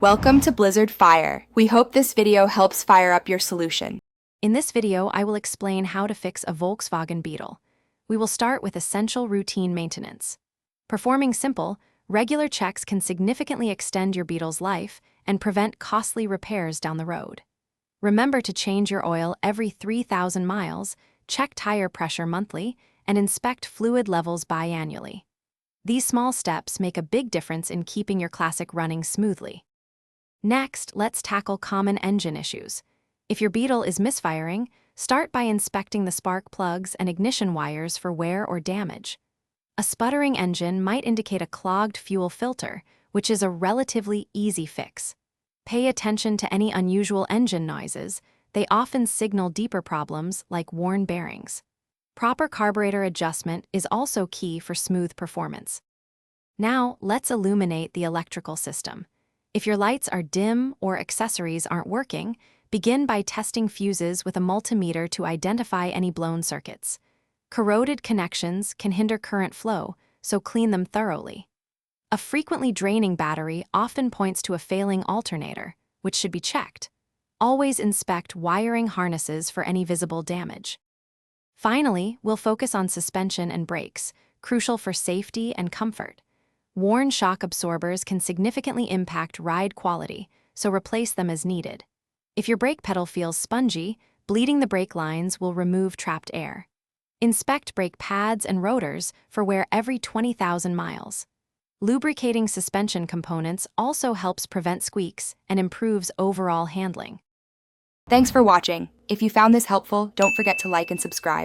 Welcome to Blizzard Fire. We hope this video helps fire up your solution. In this video, I will explain how to fix a Volkswagen Beetle. We will start with essential routine maintenance. Performing simple, regular checks can significantly extend your Beetle's life and prevent costly repairs down the road. Remember to change your oil every 3,000 miles, check tire pressure monthly, and inspect fluid levels biannually. These small steps make a big difference in keeping your classic running smoothly. Next, let's tackle common engine issues. If your Beetle is misfiring, start by inspecting the spark plugs and ignition wires for wear or damage. A sputtering engine might indicate a clogged fuel filter, which is a relatively easy fix. Pay attention to any unusual engine noises. They often signal deeper problems like worn bearings. Proper carburetor adjustment is also key for smooth performance. Now, let's illuminate the electrical system. If your lights are dim or accessories aren't working, begin by testing fuses with a multimeter to identify any blown circuits. Corroded connections can hinder current flow, so clean them thoroughly. A frequently draining battery often points to a failing alternator, which should be checked. Always inspect wiring harnesses for any visible damage. Finally, we'll focus on suspension and brakes, crucial for safety and comfort. Worn shock absorbers can significantly impact ride quality, so replace them as needed. If your brake pedal feels spongy, bleeding the brake lines will remove trapped air. Inspect brake pads and rotors for wear every 20,000 miles. Lubricating suspension components also helps prevent squeaks and improves overall handling. Thanks for watching. If you found this helpful, don't forget to like and subscribe.